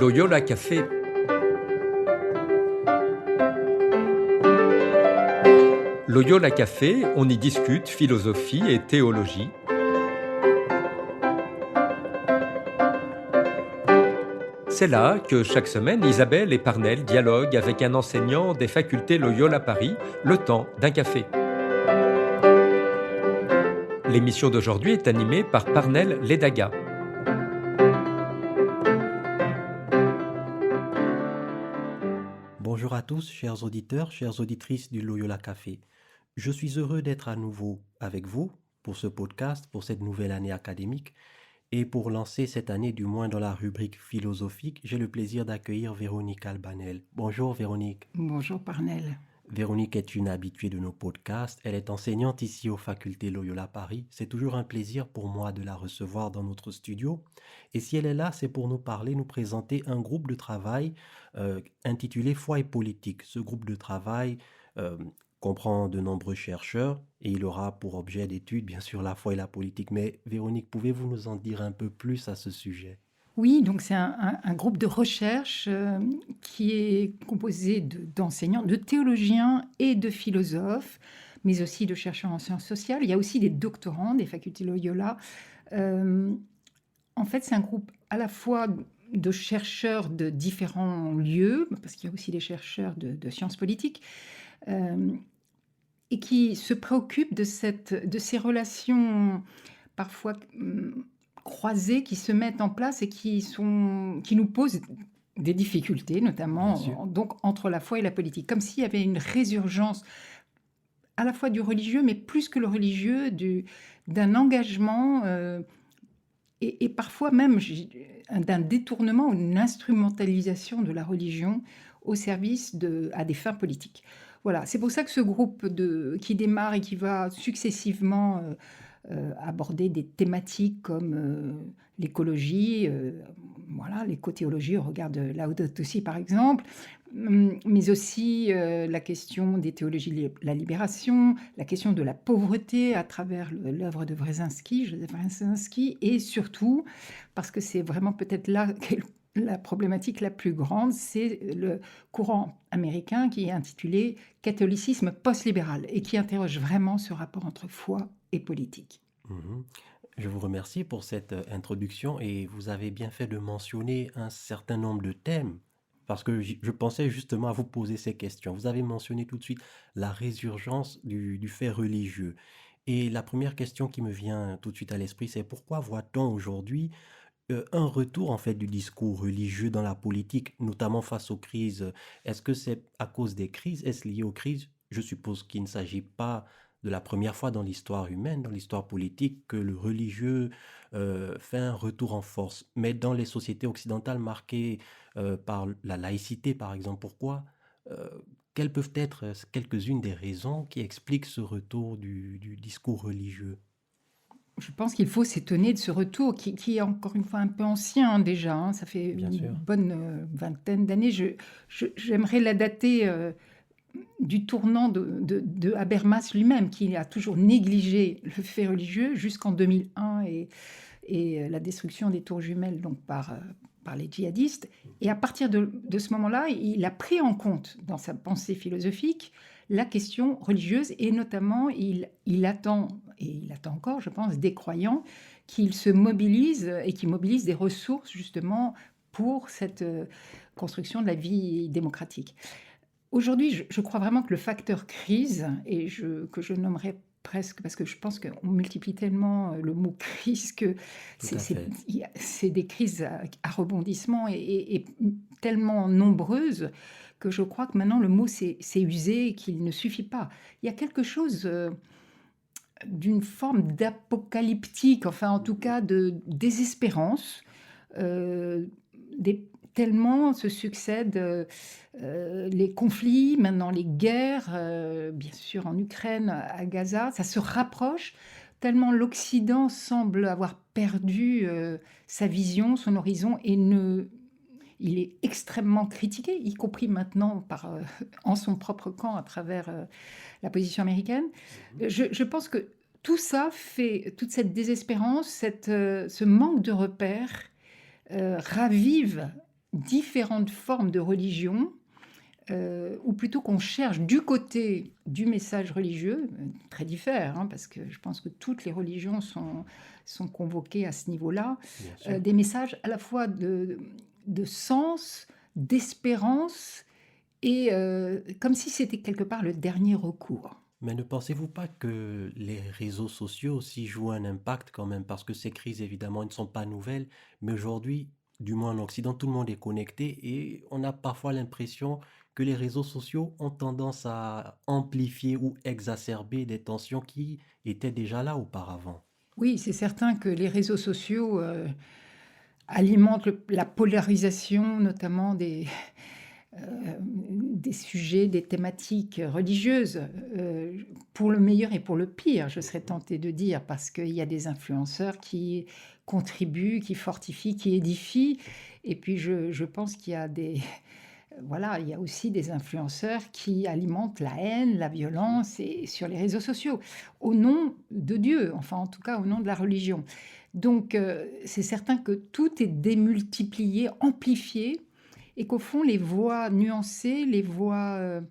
Loyola Café. Loyola Café, on y discute philosophie et théologie. C'est là que chaque semaine, Isabelle et Parnell dialoguent avec un enseignant des facultés Loyola Paris, le temps d'un café. L'émission d'aujourd'hui est animée par Parnell Ledaga. Bonjour à tous, chers auditeurs, chères auditrices du Loyola Café. Je suis heureux d'être à nouveau avec vous pour ce podcast, pour cette nouvelle année académique. Et pour lancer cette année, du moins dans la rubrique philosophique, j'ai le plaisir d'accueillir Véronique Albanel. Bonjour Véronique. Bonjour Parnell. Véronique est une habituée de nos podcasts. Elle est enseignante ici aux facultés Loyola Paris. C'est toujours un plaisir pour moi de la recevoir dans notre studio. Et si elle est là, c'est pour nous parler, nous présenter un groupe de travail intitulé Foi et politique. Ce groupe de travail comprend de nombreux chercheurs et il aura pour objet d'étude, bien sûr, la foi et la politique. Mais Véronique, pouvez-vous nous en dire un peu plus à ce sujet ? Oui, donc c'est un groupe de recherche qui est composé d'enseignants, de théologiens et de philosophes, mais aussi de chercheurs en sciences sociales. Il y a aussi des doctorants des facultés Loyola. En fait, c'est un groupe à la fois de chercheurs de différents lieux, parce qu'il y a aussi des chercheurs de sciences politiques, et qui se préoccupent de ces relations parfois croisées qui se mettent en place et qui nous posent des difficultés, notamment donc, entre la foi et la politique, comme s'il y avait une résurgence à la fois du religieux, mais plus que le religieux, d'un engagement et parfois même d'un détournement ou d'une instrumentalisation de la religion au service à des fins politiques. Voilà, c'est pour ça que ce groupe qui démarre et qui va successivement aborder des thématiques comme l'écologie, l'écothéologie au regard de Laudato Si par exemple, mais aussi la question des théologies de la libération, la question de la pauvreté à travers l'œuvre de Joseph Brzezinski, et surtout, parce que c'est vraiment peut-être là la problématique la plus grande, c'est le courant américain qui est intitulé « Catholicisme post-libéral » et qui interroge vraiment ce rapport entre foi et politique. Je vous remercie pour cette introduction et vous avez bien fait de mentionner un certain nombre de thèmes parce que je pensais justement à vous poser ces questions. Vous avez mentionné tout de suite la résurgence du fait religieux. Et la première question qui me vient tout de suite à l'esprit, c'est pourquoi voit-on aujourd'hui un retour en fait du discours religieux dans la politique, notamment face aux crises? Est-ce que c'est à cause des crises? Est-ce lié aux crises? Je suppose qu'il ne s'agit pas de la première fois dans l'histoire humaine, dans l'histoire politique, que le religieux fait un retour en force. Mais dans les sociétés occidentales marquées par la laïcité, par exemple, pourquoi quelles peuvent être quelques-unes des raisons qui expliquent ce retour du discours religieux? Je pense qu'il faut s'étonner de ce retour qui est encore une fois un peu ancien déjà, hein. Ça fait Bien une sûr. bonne vingtaine d'années. J'aimerais la dater du tournant de Habermas lui-même, qui a toujours négligé le fait religieux jusqu'en 2001 et la destruction des tours jumelles donc par les djihadistes. Et à partir de ce moment-là, il a pris en compte dans sa pensée philosophique la question religieuse et notamment il attend, et il attend encore, je pense, des croyants qu'ils se mobilisent et qui mobilisent des ressources justement pour cette construction de la vie démocratique. Aujourd'hui, je crois vraiment que le facteur crise, que je nommerais presque, parce que je pense qu'on multiplie tellement le mot crise que c'est des crises à rebondissement et tellement nombreuses que je crois que maintenant le mot s'est usé et qu'il ne suffit pas. Il y a quelque chose d'une forme d'apocalyptique, enfin en tout cas de désespérance, tellement se succèdent les conflits, maintenant les guerres, bien sûr en Ukraine, à Gaza, ça se rapproche, tellement l'Occident semble avoir perdu sa vision, son horizon, et il est extrêmement critiqué, y compris maintenant en son propre camp à travers la position américaine. Je pense que tout ça fait, toute cette désespérance, ce manque de repères ravive différentes formes de religion, ou plutôt qu'on cherche du côté du message religieux, très diffère, hein, parce que je pense que toutes les religions sont convoquées à ce niveau-là, Bien sûr. des messages à la fois de sens, d'espérance, et comme si c'était quelque part le dernier recours. Mais ne pensez-vous pas que les réseaux sociaux aussi jouent un impact quand même? Parce que ces crises, évidemment, ne sont pas nouvelles, mais aujourd'hui, du moins en Occident, tout le monde est connecté et on a parfois l'impression que les réseaux sociaux ont tendance à amplifier ou exacerber des tensions qui étaient déjà là auparavant. Oui, c'est certain que les réseaux sociaux alimentent la polarisation, notamment des sujets, des thématiques religieuses, pour le meilleur et pour le pire, je serais Mhm. tentée de dire, parce qu'il y a des influenceurs qui contribuent, qui fortifient, qui édifient. Et puis je pense qu'il y a voilà, il y a aussi des influenceurs qui alimentent la haine, la violence et sur les réseaux sociaux, au nom de Dieu, enfin en tout cas au nom de la religion. Donc c'est certain que tout est démultiplié, amplifié, et qu'au fond les voix nuancées, les voix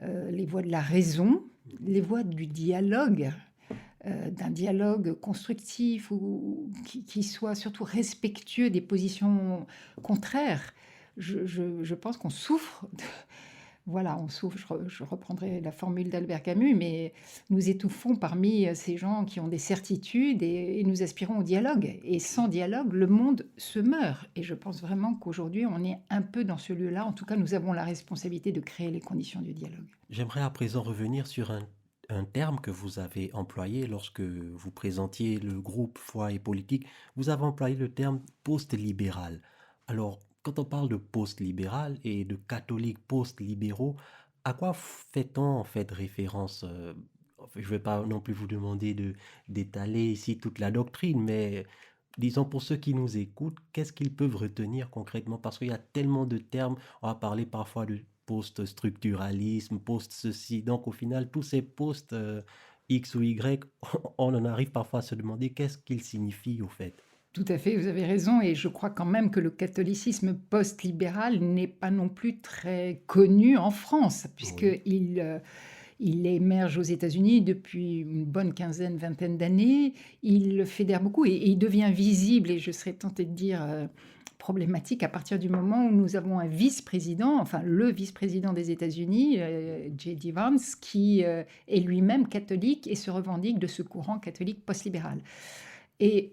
de la raison, les voix du dialogue, d'un dialogue constructif ou qui soit surtout respectueux des positions contraires. Je pense qu'on souffre, voilà, on souffre, je reprendrai la formule d'Albert Camus, mais nous étouffons parmi ces gens qui ont des certitudes et nous aspirons au dialogue. Et sans dialogue, le monde se meurt. Et je pense vraiment qu'aujourd'hui, on est un peu dans ce lieu-là. En tout cas, nous avons la responsabilité de créer les conditions du dialogue. J'aimerais à présent revenir sur un terme que vous avez employé lorsque vous présentiez le groupe Foi et Politique. Vous avez employé le terme post-libéral. Alors, quand on parle de post-libéral et de catholiques post-libéraux, à quoi fait-on en fait référence enfin, je ne vais pas non plus vous demander d'étaler ici toute la doctrine, mais disons pour ceux qui nous écoutent, qu'est-ce qu'ils peuvent retenir concrètement? Parce qu'il y a tellement de termes, on va parler parfois de post-structuralisme, post-ceci. Donc au final, tous ces postes X ou Y, on en arrive parfois à se demander qu'est-ce qu'ils signifient au fait. Tout à fait, vous avez raison, et je crois quand même que le catholicisme post-libéral n'est pas non plus très connu en France, Oui, il émerge aux États-Unis depuis une bonne quinzaine, vingtaine d'années. Il fédère beaucoup et il devient visible, et je serais tentée de dire problématique, à partir du moment où nous avons un vice-président, enfin le vice-président des États-Unis, J.D. Vance, qui est lui-même catholique et se revendique de ce courant catholique post-libéral. Et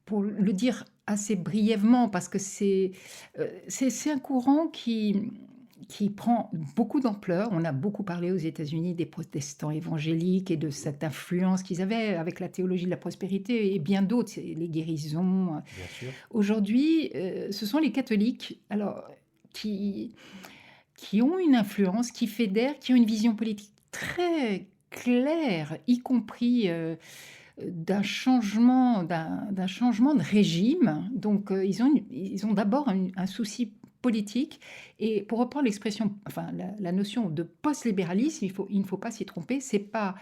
pour le dire assez brièvement, parce que c'est un courant qui prend beaucoup d'ampleur. On a beaucoup parlé aux États-Unis des protestants évangéliques et de cette influence qu'ils avaient avec la théologie de la prospérité et bien d'autres, les guérisons. bien sûr. Aujourd'hui, ce sont les catholiques, alors, qui, qui ont une influence, qui fédèrent, qui ont une vision politique très claire, y compris d'un changement de régime. Donc, ils ont d'abord un souci politique. Et pour reprendre l'expression, enfin, la notion de post-libéralisme, il ne faut pas s'y tromper. C'est pas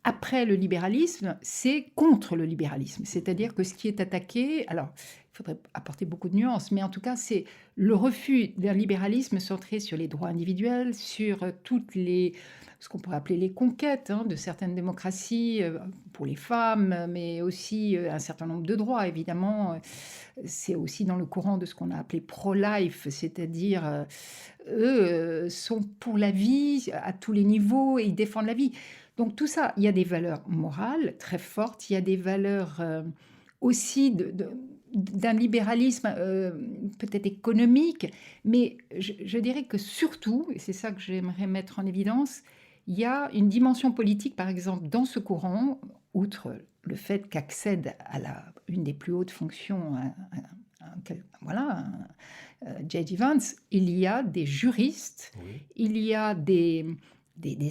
après le libéralisme, c'est contre le libéralisme. C'est-à-dire que ce qui est attaqué, alors il faudrait apporter beaucoup de nuances, mais en tout cas, c'est le refus d'un libéralisme centré sur les droits individuels, sur ce qu'on pourrait appeler les conquêtes de certaines démocraties pour les femmes, mais aussi un certain nombre de droits, évidemment. C'est aussi dans le courant de ce qu'on a appelé pro-life, c'est-à-dire eux sont pour la vie à tous les niveaux et ils défendent la vie. Donc tout ça, il y a des valeurs morales très fortes, il y a des valeurs aussi d'un libéralisme peut-être économique, mais je dirais que surtout, et c'est ça que j'aimerais mettre en évidence, il y a une dimension politique, par exemple, dans ce courant, outre le fait qu'accède à une des plus hautes fonctions, voilà, J.D. Vance, il y a des juristes, Oui. il y a des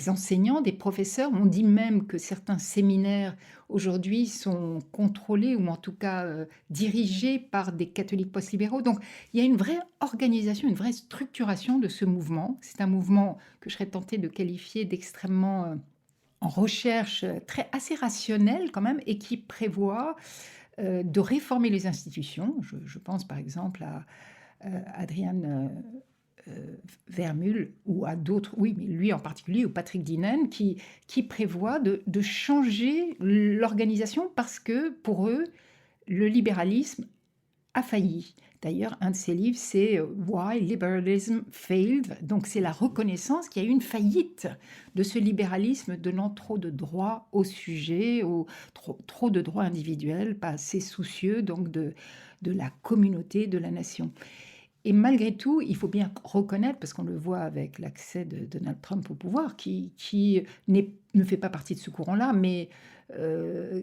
enseignants, des professeurs. On dit même que certains séminaires aujourd'hui sont contrôlés ou en tout cas dirigés par des catholiques post-libéraux. Donc il y a une vraie organisation, une vraie structuration de ce mouvement. C'est un mouvement que je serais tentée de qualifier d'extrêmement en recherche, assez rationnel quand même, et qui prévoit de réformer les institutions. Je pense par exemple Adrian Vermeulen ou à d'autres, oui, mais lui en particulier, ou Patrick Dinnen, qui prévoit de changer l'organisation parce que pour eux, le libéralisme a failli. D'ailleurs, un de ses livres, c'est Why Liberalism Failed. Donc, c'est la reconnaissance qu'il y a eu une faillite de ce libéralisme, donnant trop de droits au sujet, trop de droits individuels, pas assez soucieux donc de la communauté, de la nation. Et malgré tout, il faut bien reconnaître, parce qu'on le voit avec l'accès de Donald Trump au pouvoir, qui ne fait pas partie de ce courant-là, mais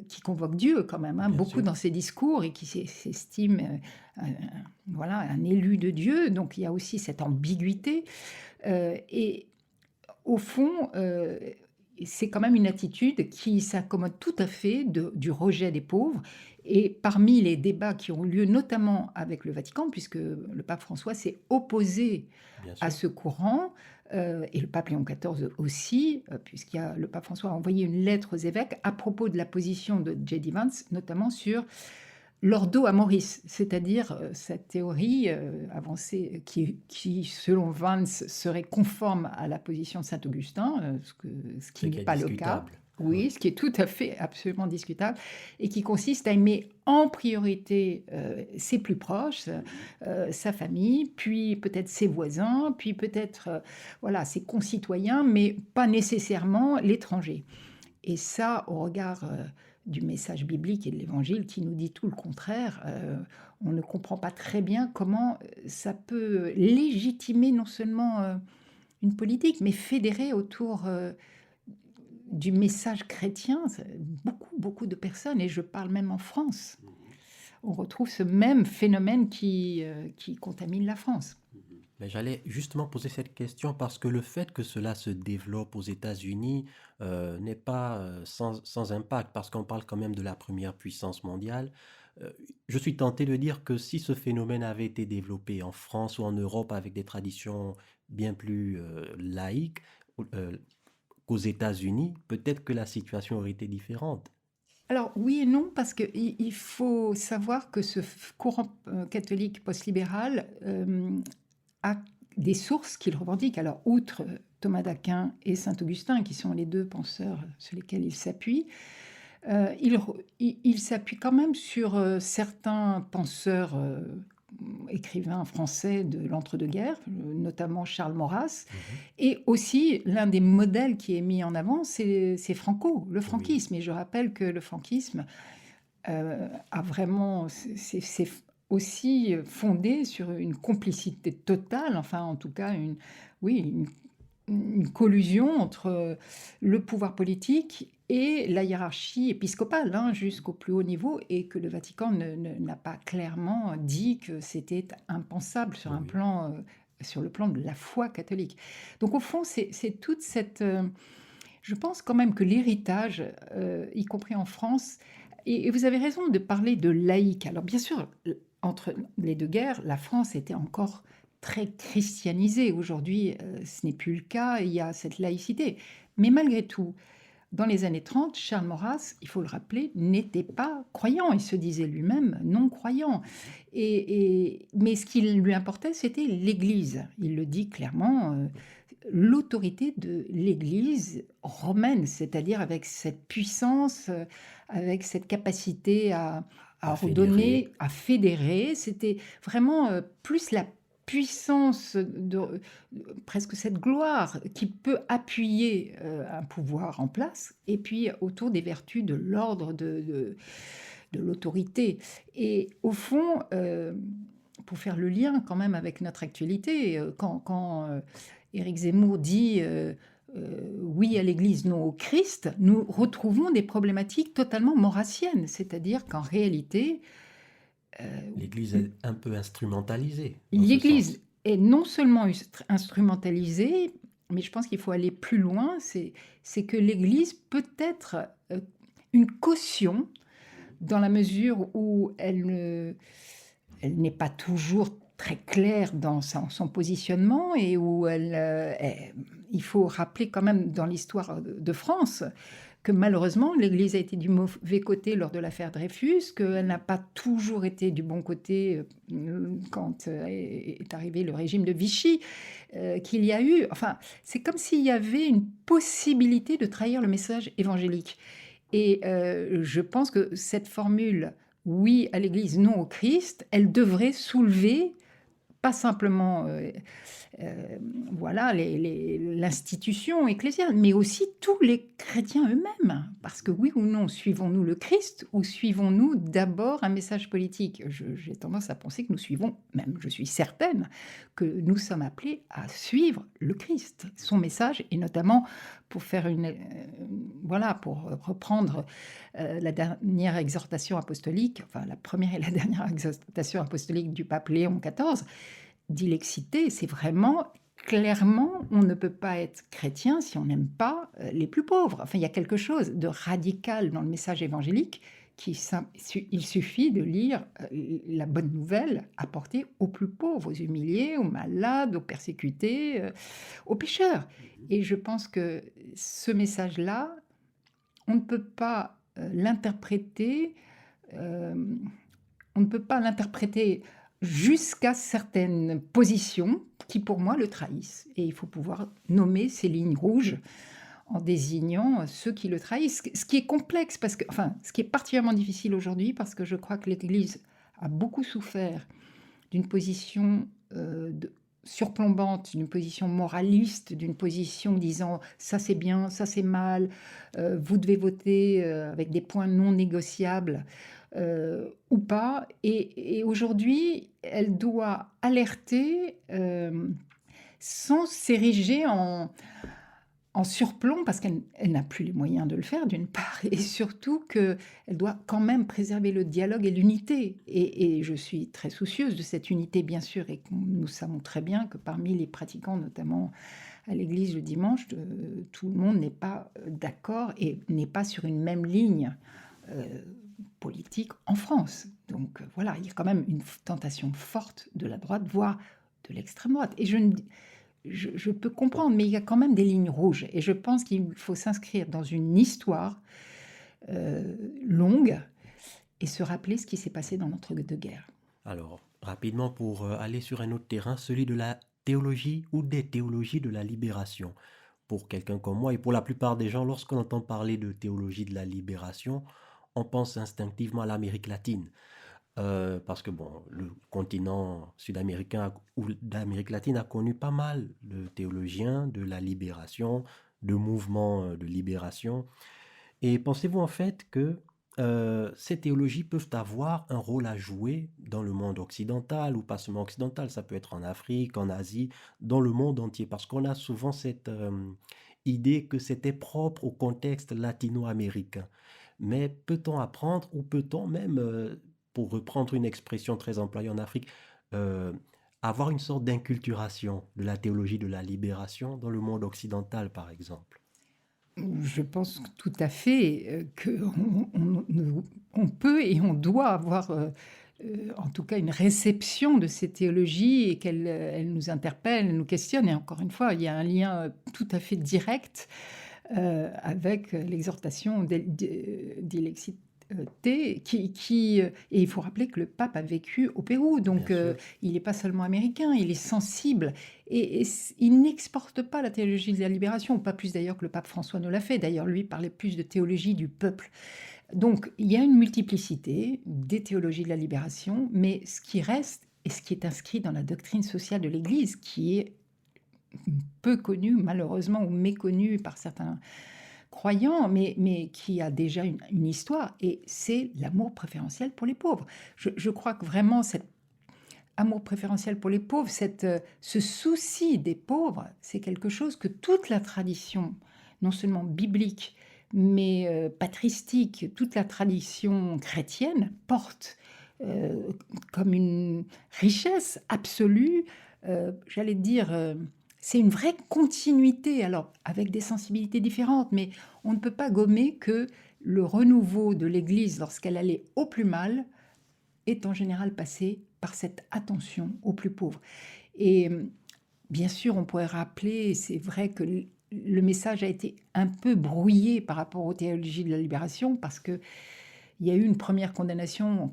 qui convoque Dieu quand même, Bien beaucoup sûr. dans ses discours, et qui s'estime voilà, un élu de Dieu. Donc il y a aussi cette ambiguïté. Et au fond, c'est quand même une attitude qui s'accommode tout à fait du rejet des pauvres. Et parmi les débats qui ont lieu, notamment avec le Vatican, puisque le pape François s'est opposé Bien à sûr. ce courant, et le pape Léon XIV aussi, le pape François a envoyé une lettre aux évêques à propos de la position de J.D. Vance, notamment sur l'ordo amoris, c'est-à-dire cette théorie avancée qui, selon Vance, serait conforme à la position de Saint-Augustin, ce qui C'est n'est qui est pas le cas. discutable. Oui, ce qui est tout à fait absolument discutable, et qui consiste à aimer en priorité ses plus proches, sa famille, puis peut-être ses voisins, puis peut-être voilà, ses concitoyens, mais pas nécessairement l'étranger. Et ça, au regard du message biblique et de l'Évangile qui nous dit tout le contraire, on ne comprend pas très bien comment ça peut légitimer non seulement une politique, mais fédérer autour du message chrétien beaucoup de personnes, et je parle même en France. On retrouve ce même phénomène qui contamine la France. Mais j'allais justement poser cette question parce que le fait que cela se développe aux États-Unis n'est pas sans impact, parce qu'on parle quand même de la première puissance mondiale. Je suis tenté de dire que si ce phénomène avait été développé en France ou en Europe avec des traditions bien plus laïques euh, qu'aux États-Unis, peut-être que la situation aurait été différente. Alors oui et non, parce qu'il faut savoir que ce courant catholique post-libéral a des sources qu'il revendique. Alors outre Thomas d'Aquin et Saint-Augustin, qui sont les deux penseurs sur lesquels il s'appuie, il s'appuie quand même sur certains penseurs écrivains français de l'entre-deux-guerres, notamment Charles Maurras, et aussi l'un des modèles qui est mis en avant, c'est Franco, le franquisme. Et je rappelle que le franquisme a vraiment, c'est aussi fondé sur une complicité totale, enfin en tout cas une collusion entre le pouvoir politique et la hiérarchie épiscopale, jusqu'au plus haut niveau, et que le Vatican n'a pas clairement dit que c'était impensable sur le plan de la foi catholique. Donc au fond, c'est toute cette... je pense quand même que l'héritage, y compris en France, et vous avez raison de parler de laïque. Alors bien sûr, entre les deux guerres, la France était encore très christianisée. Aujourd'hui, ce n'est plus le cas, il y a cette laïcité. Mais malgré tout, dans les années 30, Charles Maurras, il faut le rappeler, n'était pas croyant. Il se disait lui-même non croyant. Mais ce qui lui importait, c'était l'Église. Il le dit clairement, l'autorité de l'Église romaine, c'est-à-dire avec cette puissance, avec cette capacité à redonner, à fédérer. C'était vraiment plus la puissance, presque cette gloire qui peut appuyer un pouvoir en place, et puis autour des vertus de l'ordre, de l'autorité. Et au fond, pour faire le lien quand même avec notre actualité, quand Éric Zemmour dit oui à l'Église, non au Christ, nous retrouvons des problématiques totalement maurassiennes, c'est-à-dire qu'en réalité, L'Église est un peu instrumentalisée dans ce l'Église sens. est non seulement instrumentalisée, mais je pense qu'il faut aller plus loin, c'est que l'Église peut être une caution dans la mesure où elle n'est pas toujours très claire dans son positionnement, et où il faut rappeler quand même dans l'histoire de France que malheureusement, l'Église a été du mauvais côté lors de l'affaire Dreyfus, qu'elle n'a pas toujours été du bon côté quand est arrivé le régime de Vichy, qu'il y a eu... Enfin, c'est comme s'il y avait une possibilité de trahir le message évangélique. Et je pense que cette formule « oui à l'Église, non au Christ », elle devrait soulever pas simplement voilà, l'institution ecclésiale, mais aussi tous les chrétiens eux-mêmes. Parce que oui ou non, suivons-nous le Christ ou suivons-nous d'abord un message politique? J'ai tendance à penser que nous suivons, même je suis certaine, que nous sommes appelés à suivre le Christ, son message, et notamment pour faire voilà, pour reprendre la dernière exhortation apostolique, enfin la première et la dernière exhortation apostolique du pape Léon XIV, dilexité, c'est vraiment clairement, on ne peut pas être chrétien si on n'aime pas les plus pauvres. Enfin, il y a quelque chose de radical dans le message évangélique il suffit de lire la bonne nouvelle apportée aux plus pauvres, aux humiliés, aux malades, aux persécutés, aux pécheurs. Et je pense que ce message-là, on ne peut pas l'interpréter, on ne peut pas l'interpréter jusqu'à certaines positions qui, pour moi, le trahissent. Et il faut pouvoir nommer ces lignes rouges en désignant ceux qui le trahissent. Ce qui est complexe, parce que, enfin, ce qui est particulièrement difficile aujourd'hui, parce que je crois que l'Église a beaucoup souffert d'une position surplombante, d'une position moraliste, d'une position disant ça c'est bien, ça c'est mal, vous devez voter avec des points non négociables ou pas. Et aujourd'hui, elle doit alerter sans s'ériger en surplomb, parce qu'elle n'a plus les moyens de le faire, d'une part, et surtout qu'elle doit quand même préserver le dialogue et l'unité. Et je suis très soucieuse de cette unité, bien sûr, et nous savons très bien que parmi les pratiquants, notamment à l'église le dimanche, tout le monde n'est pas d'accord et n'est pas sur une même ligne politique en France. Donc voilà, il y a quand même une tentation forte de la droite, voire de l'extrême droite. Et je peux comprendre, mais il y a quand même des lignes rouges. Et je pense qu'il faut s'inscrire dans une histoire longue et se rappeler ce qui s'est passé dans l'entre-deux-guerres. Alors, rapidement, pour aller sur un autre terrain, celui de la théologie ou des théologies de la libération. Pour quelqu'un comme moi et pour la plupart des gens, lorsqu'on entend parler de théologie de la libération, on pense instinctivement à l'Amérique latine. Parce que bon, le continent sud-américain ou d'Amérique latine a connu pas mal de théologiens de la libération, de mouvements de libération. Et pensez-vous en fait que ces théologies peuvent avoir un rôle à jouer dans le monde occidental, ou pas seulement occidental, ça peut être en Afrique, en Asie, dans le monde entier, parce qu'on a souvent cette idée que c'était propre au contexte latino-américain. Mais peut-on apprendre, ou peut-on même, pour reprendre une expression très employée en Afrique, avoir une sorte d'inculturation de la théologie de la libération dans le monde occidental, par exemple? Je pense tout à fait qu'on peut et on doit avoir, en tout cas, une réception de ces théologies et qu'elles nous interpellent, elles nous questionnent. Et encore une fois, il y a un lien tout à fait direct avec l'exhortation d'Ilexité. Et il faut rappeler que le pape a vécu au Pérou, donc il n'est pas seulement américain, il est sensible et il n'exporte pas la théologie de la libération, pas plus d'ailleurs que le pape François ne l'a fait. D'ailleurs, lui parlait plus de théologie du peuple. Donc il y a une multiplicité des théologies de la libération, mais ce qui reste et ce qui est inscrit dans la doctrine sociale de l'Église, qui est peu connue malheureusement ou méconnue par certains croyant, mais qui a déjà une histoire, et c'est l'amour préférentiel pour les pauvres. Je crois que vraiment cet amour préférentiel pour les pauvres, ce souci des pauvres, c'est quelque chose que toute la tradition, non seulement biblique, mais patristique, toute la tradition chrétienne porte comme une richesse absolue, j'allais dire... c'est une vraie continuité, alors avec des sensibilités différentes, mais on ne peut pas gommer que le renouveau de l'Église, lorsqu'elle allait au plus mal, est en général passé par cette attention aux plus pauvres. Et bien sûr, on pourrait rappeler, c'est vrai que le message a été un peu brouillé par rapport aux théologies de la libération, parce qu'il y a eu une première condamnation,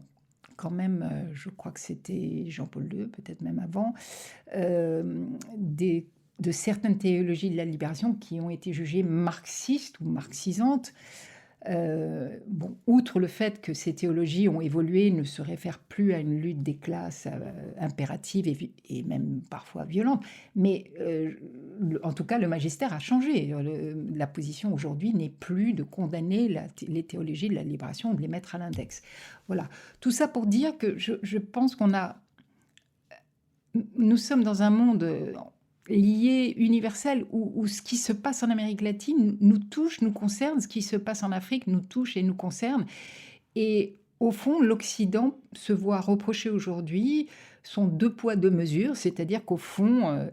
quand même, je crois que c'était Jean-Paul II, peut-être même avant, de certaines théologies de la libération qui ont été jugées marxistes ou marxisantes. Outre le fait que ces théologies ont évolué, ne se réfèrent plus à une lutte des classes impérative et même parfois violente, mais en tout cas le magistère a changé. La position aujourd'hui n'est plus de condamner les théologies de la libération ou de les mettre à l'index. Voilà, tout ça pour dire que je pense nous sommes dans un monde lié, universel, où ce qui se passe en Amérique latine nous touche, nous concerne, ce qui se passe en Afrique nous touche et nous concerne. Et au fond, l'Occident se voit reprocher aujourd'hui son 2 poids 2 mesures, c'est-à-dire qu'au fond,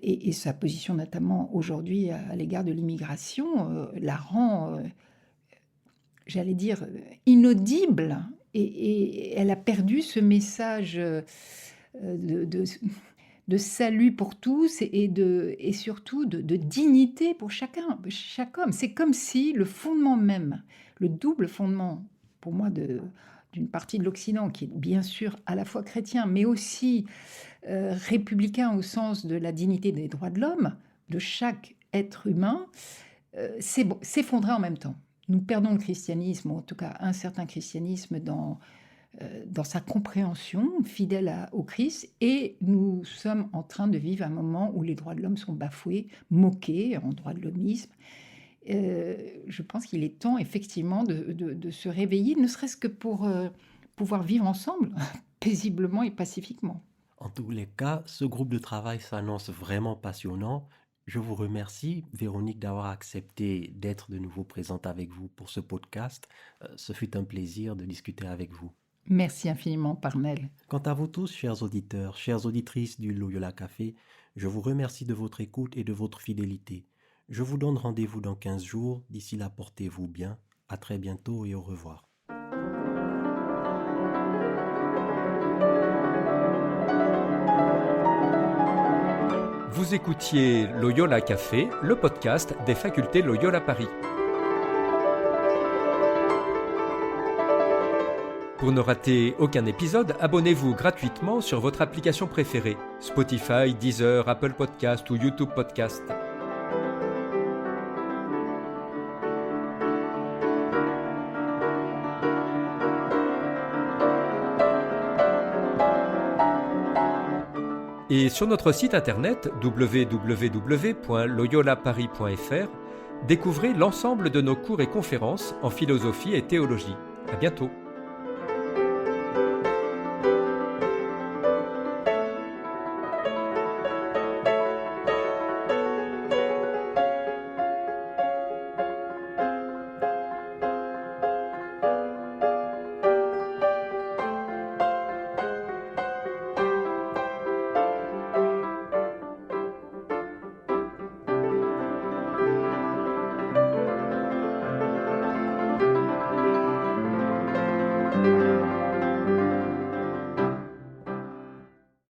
et sa position notamment aujourd'hui à l'égard de l'immigration, la rend, j'allais dire, inaudible, et elle a perdu ce message de salut pour tous et surtout de dignité pour chaque homme. C'est comme si le fondement même, le double fondement, pour moi, d'une partie de l'Occident, qui est bien sûr à la fois chrétien, mais aussi républicain au sens de la dignité des droits de l'homme, de chaque être humain, s'effondrait en même temps. Nous perdons le christianisme, ou en tout cas un certain christianisme dans sa compréhension fidèle au Christ, et nous sommes en train de vivre un moment où les droits de l'homme sont bafoués, moqués en droit de l'hommisme. Je pense qu'il est temps effectivement de se réveiller, ne serait-ce que pour pouvoir vivre ensemble paisiblement et pacifiquement. En tous les cas, ce groupe de travail s'annonce vraiment passionnant. Je vous remercie, Véronique, d'avoir accepté d'être de nouveau présente avec vous pour ce podcast. Ce fut un plaisir de discuter avec vous. Merci infiniment, Parnell. Quant à vous tous, chers auditeurs, chères auditrices du Loyola Café, je vous remercie de votre écoute et de votre fidélité. Je vous donne rendez-vous dans 15 jours. D'ici là, portez-vous bien. À très bientôt et au revoir. Vous écoutiez Loyola Café, le podcast des facultés Loyola Paris. Pour ne rater aucun épisode, abonnez-vous gratuitement sur votre application préférée, Spotify, Deezer, Apple Podcast ou YouTube Podcast. Et sur notre site internet www.loyolaparis.fr, découvrez l'ensemble de nos cours et conférences en philosophie et théologie. À bientôt.